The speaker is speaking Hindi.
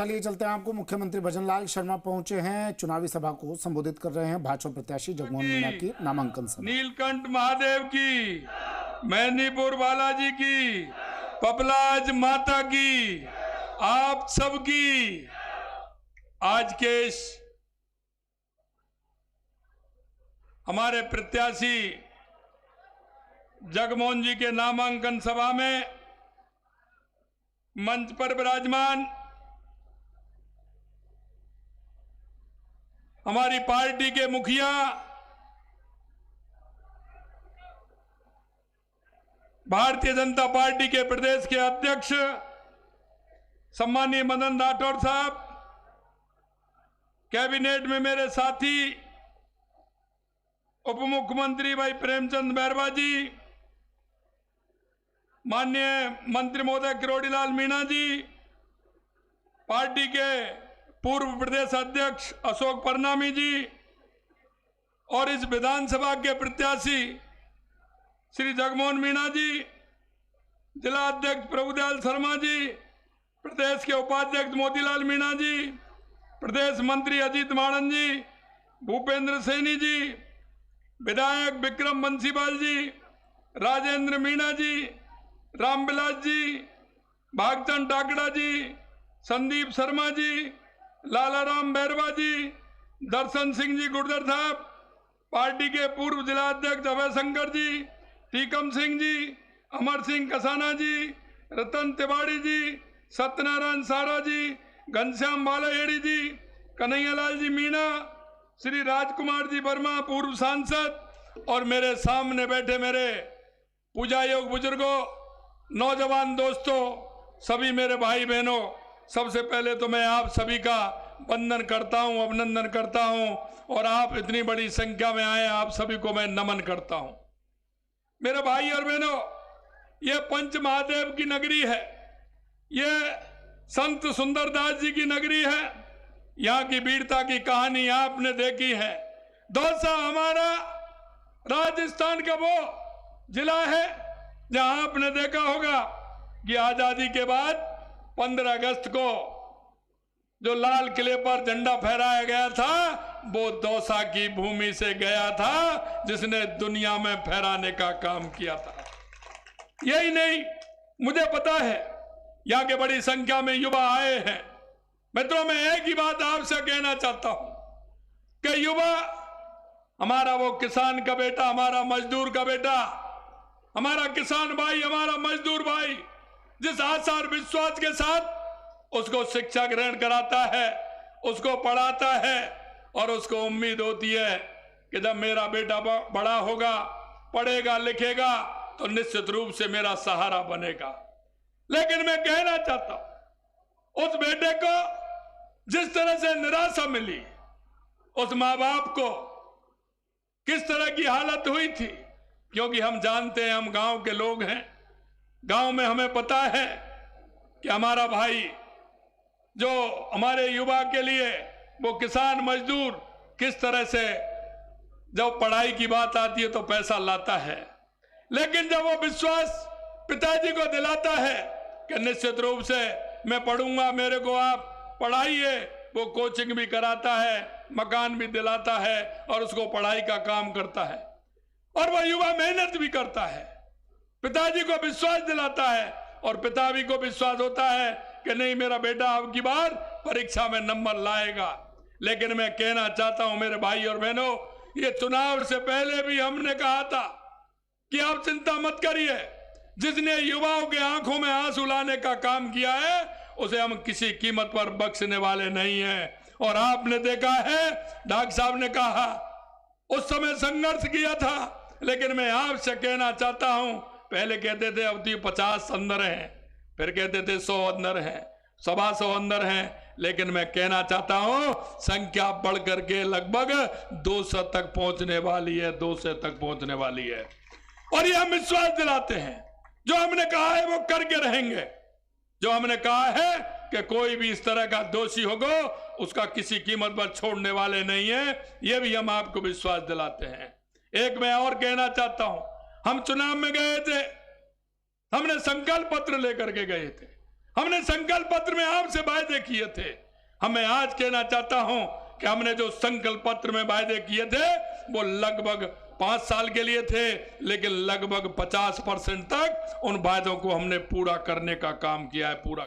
चलिए चलते हैं, आपको मुख्यमंत्री भजनलाल शर्मा पहुंचे हैं, चुनावी सभा को संबोधित कर रहे हैं। भाजपा प्रत्याशी जगमोहन मीणा की नामांकन सभा। नीलकंठ महादेव की, मैनीपुर बालाजी की, पपलाज माता की, आप सबकी आज के हमारे प्रत्याशी जगमोहन जी के नामांकन सभा में मंच पर विराजमान हमारी पार्टी के मुखिया भारतीय जनता पार्टी के प्रदेश के अध्यक्ष सम्मानीय मदन राठौर साहब, कैबिनेट में मेरे साथी उप मुख्यमंत्री भाई प्रेमचंद बैरवा जी, माननीय मंत्री महोदय किरोड़ीलाल मीणा जी, पार्टी के पूर्व प्रदेश अध्यक्ष अशोक परनामी जी और इस विधानसभा के प्रत्याशी श्री जगमोहन मीणा जी, जिला अध्यक्ष प्रभुदयाल शर्मा जी, प्रदेश के उपाध्यक्ष मोतीलाल मीणा जी, प्रदेश मंत्री अजीत माड़न जी, भूपेंद्र सैनी जी, विधायक विक्रम बंसीवाल जी, राजेंद्र मीणा जी, रामविलास जी, भागचंद टाकड़ा जी, संदीप शर्मा जी, लालाराम बैरवा जी, दर्शन सिंह जी गुर्जर साहब, पार्टी के पूर्व जिला अध्यक्ष अभय शंकर जी, टीकम सिंह जी, अमर सिंह कसाना जी, रतन तिवाड़ी जी, सत्यनारायण सारा जी, घनश्याम बालाहेड़ी जी, कन्हैयालाल जी मीणा, श्री राजकुमार जी वर्मा पूर्व सांसद और मेरे सामने बैठे मेरे पूजा योग बुजुर्गों, नौजवान दोस्तों, सभी मेरे भाई बहनों, सबसे पहले तो मैं आप सभी का वंदन करता हूं, अभिनंदन करता हूं और आप इतनी बड़ी संख्या में आए, आप सभी को मैं नमन करता हूं। मेरे भाई और बहनों, ये पंच महादेव की नगरी है, ये संत सुंदरदास जी की नगरी है, यहाँ की वीरता की कहानी आपने देखी है। दौसा हमारा राजस्थान का वो जिला है जहां आपने देखा होगा कि आजादी के बाद 15 अगस्त को जो लाल किले पर झंडा फहराया गया था वो दौसा की भूमि से गया था, जिसने दुनिया में फहराने का काम किया था। यही नहीं, मुझे पता है यहाँ के बड़ी संख्या में युवा आए हैं। मित्रों, मैं एक ही बात आपसे कहना चाहता हूं कि युवा, हमारा वो किसान का बेटा, हमारा मजदूर का बेटा, हमारा किसान भाई, हमारा मजदूर भाई, जिस आशा और विश्वास के साथ उसको शिक्षा ग्रहण कराता है, उसको पढ़ाता है और उसको उम्मीद होती है कि जब मेरा बेटा बड़ा होगा, पढ़ेगा लिखेगा तो निश्चित रूप से मेरा सहारा बनेगा। लेकिन मैं कहना चाहता हूं, उस बेटे को जिस तरह से निराशा मिली, उस माँ बाप को किस तरह की हालत हुई थी, क्योंकि हम जानते हैं, हम गांव के लोग हैं, गांव में हमें पता है कि हमारा भाई जो हमारे युवा के लिए वो किसान मजदूर किस तरह से जब पढ़ाई की बात आती है तो पैसा लाता है, लेकिन जब वो विश्वास पिताजी को दिलाता है कि निश्चित रूप से मैं पढ़ूंगा, मेरे को आप पढ़ाइए, वो कोचिंग भी कराता है, मकान भी दिलाता है और उसको पढ़ाई का काम करता है और वह युवा मेहनत भी करता है, पिताजी को विश्वास दिलाता है और पिताजी को विश्वास होता है कि नहीं, मेरा बेटा अब की बार परीक्षा में नंबर लाएगा। लेकिन मैं कहना चाहता हूं मेरे भाई और बहनों, ये चुनाव से पहले भी हमने कहा था कि आप चिंता मत करिए, जिसने युवाओं के आंखों में आंसू लाने का काम किया है उसे हम किसी कीमत पर बख्शने वाले नहीं हैं। और आपने देखा है, डॉक्टर साहब ने कहा उस समय संघर्ष किया था, लेकिन मैं आपसे कहना चाहता हूं, पहले कहते थे अब 50 अंदर हैं, फिर कहते थे 100 अंदर हैं, 125 अंदर हैं, लेकिन मैं कहना चाहता हूं संख्या बढ़ करके लगभग 200 तक पहुंचने वाली है, 200 तक पहुंचने वाली है। और ये हम विश्वास दिलाते हैं, जो हमने कहा है वो करके रहेंगे। जो हमने कहा है कि कोई भी इस तरह का दोषी होगा उसका किसी कीमत पर छोड़ने वाले नहीं है, ये भी हम आपको विश्वास दिलाते हैं। एक मैं और कहना चाहता हूं, हम चुनाव में गए थे, हमने संकल्प पत्र लेकर के गए थे हमने संकल्प पत्र में आपसे वायदे किए थे। हमें आज कहना चाहता हूं कि हमने जो संकल्प पत्र में वायदे किए थे वो लगभग 5 साल के लिए थे, लेकिन लगभग 50% तक उन वायदों को हमने पूरा करने का काम किया है। पूरा